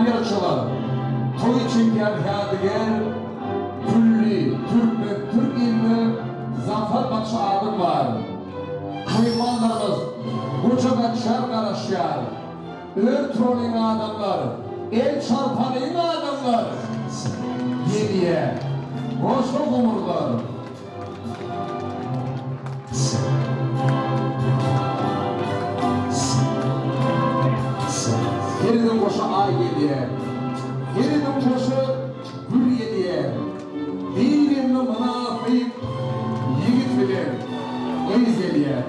yarışçılar. Toy çempiyonatiga külli Türk ilini zafer bakışı adım var. Mehmanlarımız kocaman şer karışıyor. Ör trolling adamlar, el çarpanın adamlar. Yediye, koşu kumurlar. Yerinin koşu ay yediye, yerinin koşu gül yediye. Değilim münafık, yiğit bilir, öyiz yediye.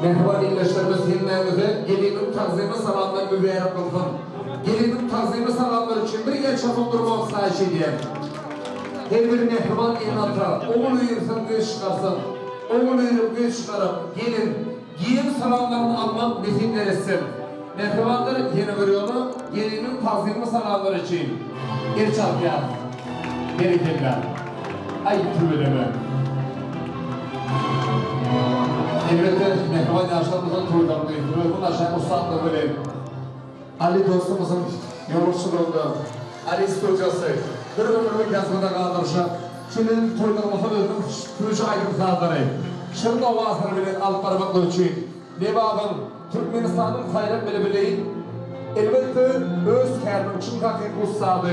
Mehvan illeşlerimiz himmelimize gelinin tazimi salamları mübarek kılsın. Gelinin tazimi salamları için bir gel çapındırma sahiş edeyim. Her bir mehvan inata, oğul uyursun göz çıkarsın. Oğul uyurup göz çıkarıp gelin, giyim salamlarını almak nefimler etsin. Mehvanlar yeni veriyordu, gelinin tazimi salamları için. Geri çarpıyan, gerekirler. Ay tübeleme. Elbette mehvan yaşlarımızın toylarındayız. Bunun aşağı ustadla böyle Ali dostumuzun yolculuğunda Ali hocası bir ömürlük yazmada kaldırışa şimdi toylarımızın özünün kürücü ayrımsızları şimdi ovasını bilen alıp parmakla ölçüyün Nebabın Türkmenistan'ın hayran bile bileyin elbette öz kârının çın hakik ustadı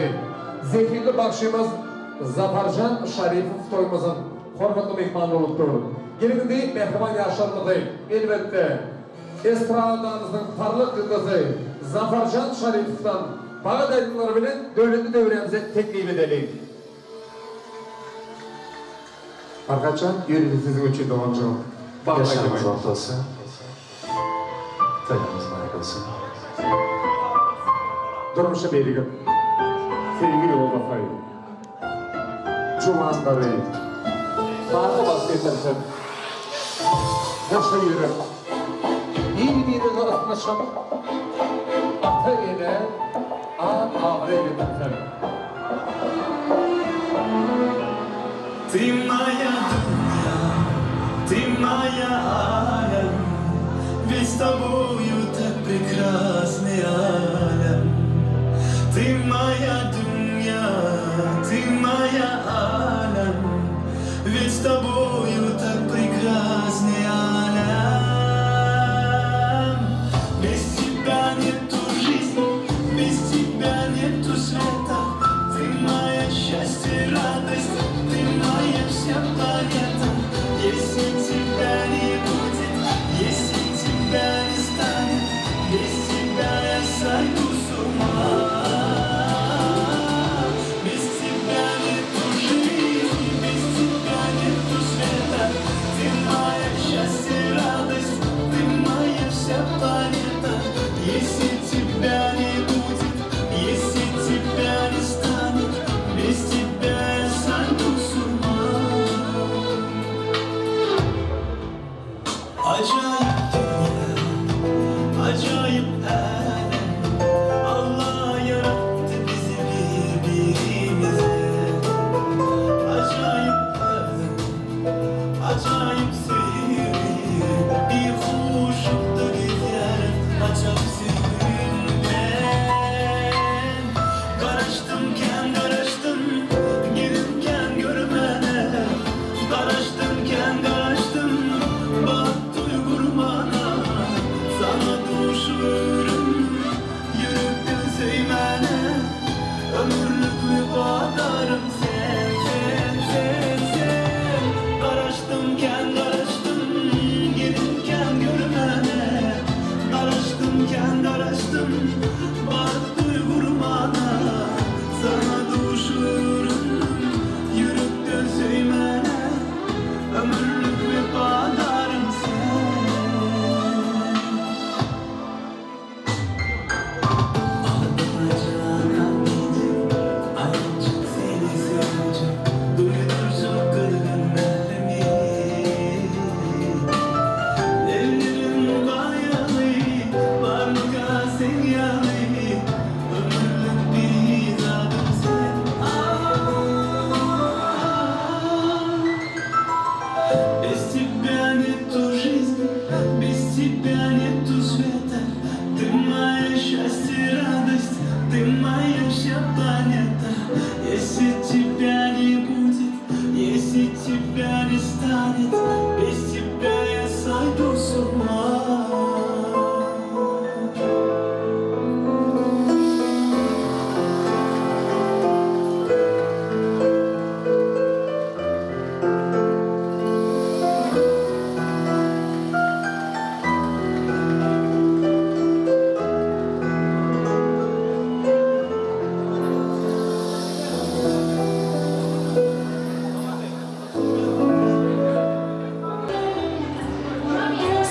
zehirli bakışımız Zafarcan Şarifov toyumuzun hormatlı mehmanı olup durur. Gelin deyip mehman yaşlarımızı elbette estradamızın parlak yıldızı Zafarcan Şarifov'dan bağı dayınları bilen devletli devremize teklif edelim. Arkadaşlar yürüyün sizin için doğancığım. Yaşamımız ortası. Tanımız markası. Durmuşa belirgin. Sevgili oğul Bafay. Cumanları. Bağlı bahsedersen. Boşa yürü. İyi bir arasına atı ile ağır edilirsen. Ты моя дуня, ты моя алям, ведь с тобою так прекрасный алям. Ты моя дуня, ты моя алям, ведь с тобою так прекрасный алям. Без тебя нету жизни, без тебя нету света. Ты мое счастье, радость, ты моя вся планета. Если тебя не будет, если тебя не станет, без тебя я сойду с ума. Без тебя нету жизни, без тебя нету света. Ты мое счастье, радость, ты моя вся планета. Если тебя не будет, если тебя не станет, без тебя я сойду с ума. Acayip dünya, acayip alem. Allah yarattı bizi birbirimize. Acayip alem, acayip sevgi. Bir kuşukta gider, acayip sevginden. Karıştımken karıştım, gelirken görmene. Karıştımken karıştım, bak duygurmana. Sana düşürüm, yürüp gözüymene. Ömürlük vadarım sen, sen, sen, sen. Karıştımken karıştım, gelirken görmene. Karıştımken karıştım, bak duygurmana. Sana düşürüm, yürüp gözüymene. Ömürlük vefadarım sen. Adına canan gidip ayrıcık вся планета. Если тебя не будет, если тебя не станет, без тебя я сойду с ума.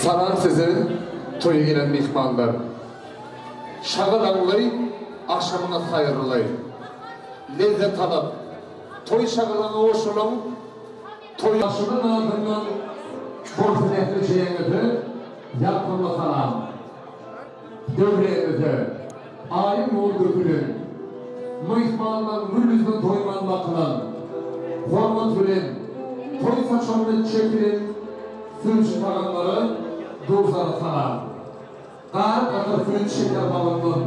Sanar sizi toyu gelen mihmanlar. Şağılanlay, akşamına hayırlay. Lezzet alıp, toy şağılanı hoşulan, toy aşının ardından borsun ehli şeyinizi yaptığımı salam. Dövreyinizi, ayın oğul dökülün. Mihmanlar mülüzün toyman bakılan, hormat bilin, toy saçanını çekilin, sürüş bağımları, Duzlara salam. Kar katır fırın şeker balından,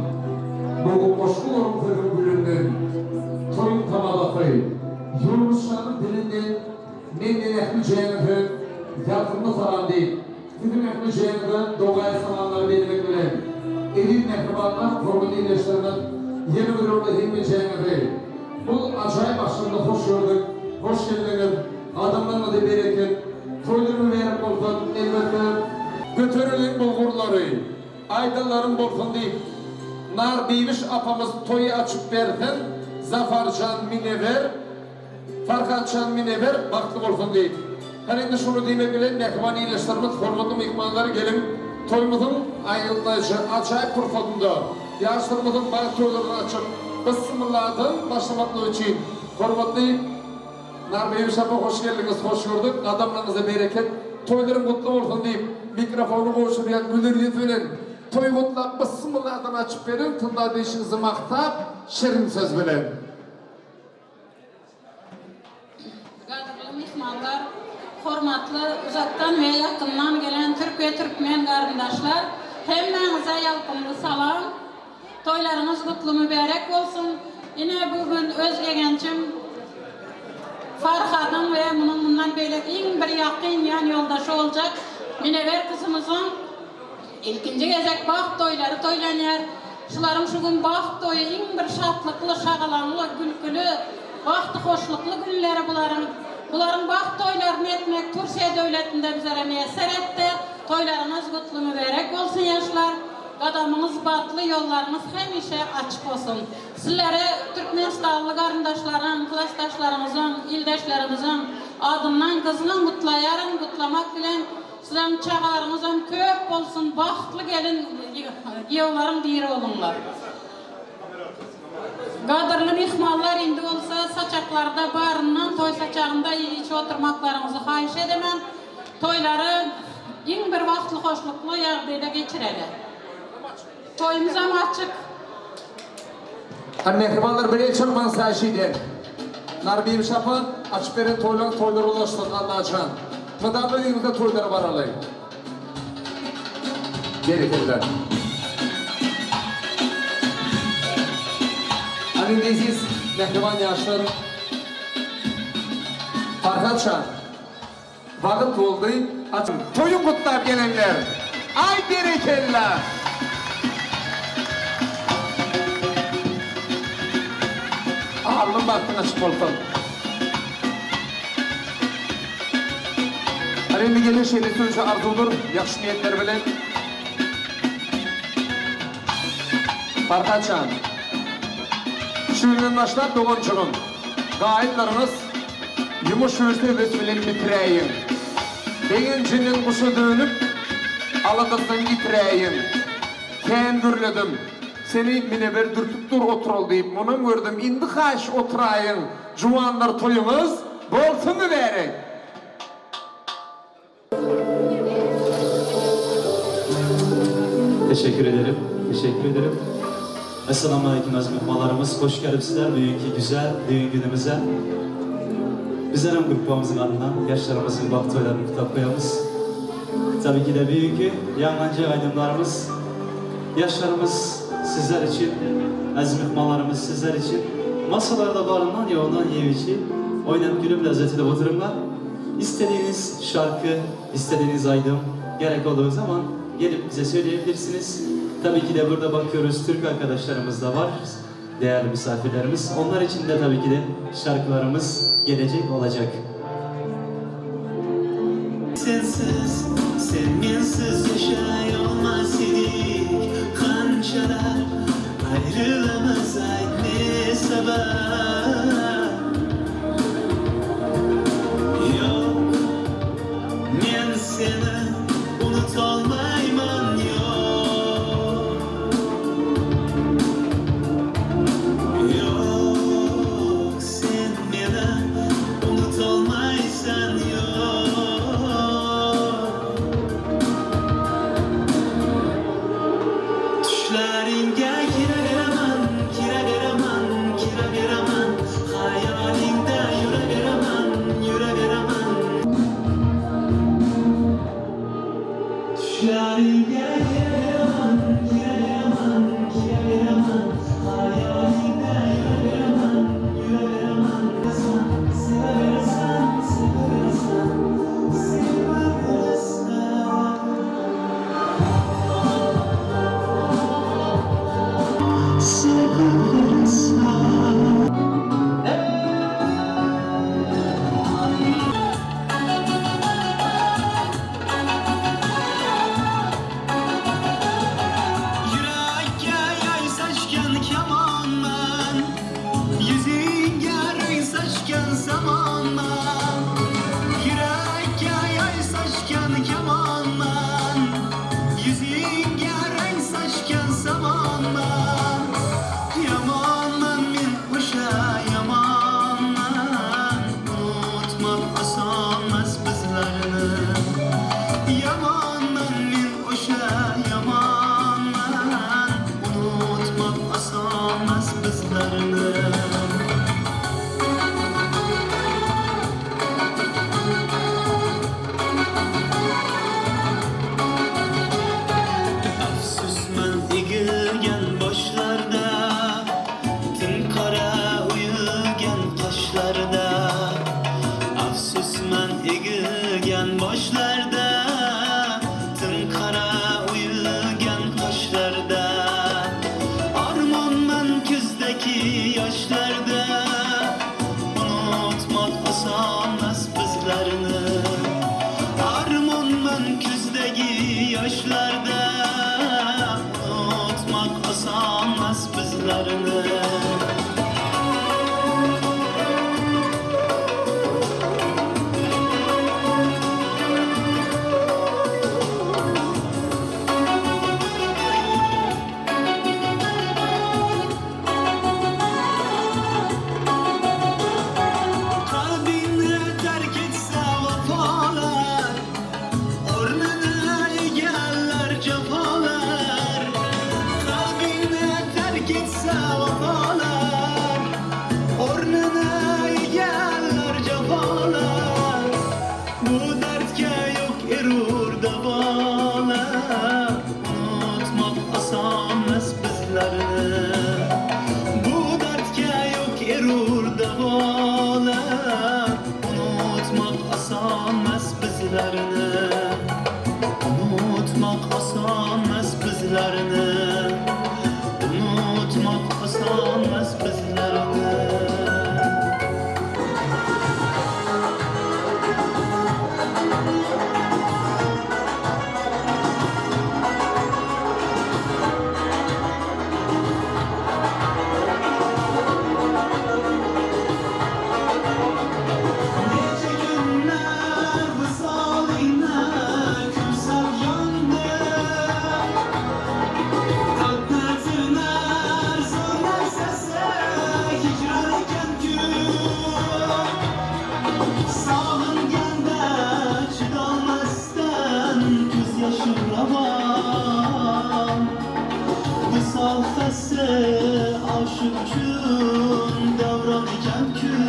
boğu koşku olun fırın gülünden, toyun tamalatı, yurmuşların dilinden, menden ehli cehenneti, yakınlı salam deyip, sizin ehli cehenneti, doğaya salamları vermek bilen, elin mehribanlar, korkun iyileştirmek, yeni bir orada hilmi cehenneti. Bu acayip aşkında hoş gördük, hoş geldiniz, adamlarına da bereket, toylarını verip olsun, elbette, götürülün bulgurları, aydaların bolsun deyip, nar beyviş apamız toyu açıp versen, Zafarcan Minever, Farkancan Minever, baktı bolsun deyip. Hani de şunu demek bilen, mehman iyileştirmek, hormatlı mehmanları gelin, toyumuzun ayıldayıcı, acayip fırsatında, yaşlarımızın bazı toylarını açıp, Bismillah'dan başlamaklığı için, hormatlı nar beyviş apa hoş geldiniz, hoş gördük, adamlarınıza bereket, toyların mutlu olsun deyip, mikrofonu koşuruyan gülürlüğü söylen. Toy kutlap Bismillah'dan açıp verin, tında deyişinizi maktap, şirin söz bilen. Qadrlı mehmanlar, hormatlı, uzaktan ve yakından gelen Türk ve Türkmen qarindaşlar, hemmenize yalqınlı salam. Toylarınız kutlu mübarek olsun. Yine bugün Özge gençim Farhad'ın ve bundan böyle en bir yakın yan yoldaşı olacak Minever kızımızın ilkinci gezek baxt toyları toylanıyor. Şuların şu gün baxt toyu en bir şatlıklı, şağalanlı, gülkülü, baxtı hoşluklu günleri buların. Buların baxt toylarını etmek Türkiye devletinde bizlere müyesser etti. Toylarınız kutlu mübarek olsun yaşlar. Qadamınız batlı, yollarınız hemişe açık olsun. Sizlere Türkmenistanlı qarindaşların, klastaşlarımızın, ildeşlerimizin adından kızını kutlayarın, kutlamak bilen sizlerin çağarınızın köp olsun, baxtlı gelin, yolların diri olunlar. Qadırlı mihmanlar indi olsa saçaklarda barından, toy saçağında hiç oturmaklarınızı xahiş edemem. Toyları en bir vaxtlı, hoşluklu yağdayda geçirelim. Toyumuz ama açık. Hani mehribanlar bir çıkman saşiden. Nar bir şapı açıp veren toylar ulaştın Allah'can. Tadamda elimizde toyları var alayım. Gerekirler. Hani deyiz mehriban yaşlar. Farhatcan. Vakit oldu. Açın. Toyu kutlayıp gelenler. Ay berekeller. Ağırlığın baktın açık olsun. Şimdi gelir şeyde sözü arzudur, yakşı niyetler bilen. Farkaçan. Şu günden başlap doğunçunun. Gayetleriniz yumuş verse besmelen bitireyin. Beyincinin kuşu dönüp aladasın gitireyin. Ken gürledim. Seni minever dürtüp dur oturul deyip bunun gördüm. İndi kaş oturayın. Juvanlar toyunuz bolsun mu verek? Teşekkür ederim. Teşekkür ederim. Esselamu Aleyküm aziz mehmanlarımız. Hoş geldinizler bugünkü güzel düğün günümüze. Bizlerin gruplarımızın adına yaşlarımızın baht toylarını kitap koyamız. Tabii ki de bugünkü yangıncı aydınlarımız, yaşlarımız sizler için aziz mehmanlarımız sizler için. Masalarda barından yoğundan yevici, oynayıp gülüp lezzet edip otururlar. İstediğiniz şarkı, istediğiniz aydım gerek olduğu zaman gelip bize söyleyebilirsiniz. Tabii ki de burada bakıyoruz Türk arkadaşlarımız da var, değerli misafirlerimiz. Onlar için de tabii ki de şarkılarımız gelecek olacak. Sensiz, sevginsiz yaşayamaz idik. Kançalar ayrılamaz aynı sabah. Yok, men seni unutolmayman yok. Yok, sen meni unutolmaysan yok. Düşlerimge kiraveraman, kiraveraman, kiraveraman. Hayalingde yüraveraman, yüraveraman. Düşlerimge kiraveraman, kiraveraman, kiraveraman. Hayalingde yüraveraman, yüraveraman. Seversen, seversen, seversen. Yüreğe yay saçkan kemandan, yüzüne rey saçkan zamandan. Yüreğe yay saçkan kemandan, yüzüne rey saçkan zamandan. Yamandan men o'sha yamandan, unutmak osonmas bizlarni. Yamandan men o'sha yamandan, unutmak osonmas bizlarni. Afsusman egilgan boshlarda, tun qora uyugan qoshlarda. Afsusman egilgan boshlarda, tun qora uyugan qoshlarda. Armonman ko'zdagi yoshlarda, unutmak osonmas bizlarni. Armonman ko'zdagi yoshlarda, unutmak osonmas bizlarni. Kalbini terk etse vafalar, o'rnini egallar jafolar. Kalbini terk etse vafalar, o'rnini egallar jafolar. Bu dardga yo'q erur davolar, unutmak osonmas bizlarni. Bu dardga yo'q erur davolar, unutmak osonmas bizlarni. Unutmak osonmas bizlarni. Unutmak osonmas bizlarni. Neçe günler visalına küsar yandı. Tatlı tırnar zorlar sese, hicran eken gün. Sağlığında çıdalmazdan göz yaşı ravan. Visal faslı aşık üçün davran eken gün.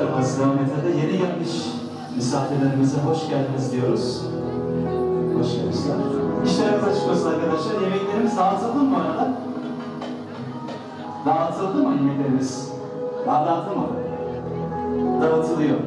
Kutlarımız devam eder de yeni gelmiş misafirlerimize hoş geldiniz diyoruz. Hoş gelmişler. İşlerimiz açık olsun arkadaşlar. Yemeklerimiz dağıtıldı mı bu arada? Dağıtıldı mı yemeklerimiz? Daha dağıtılmadı. Dağıtılıyor.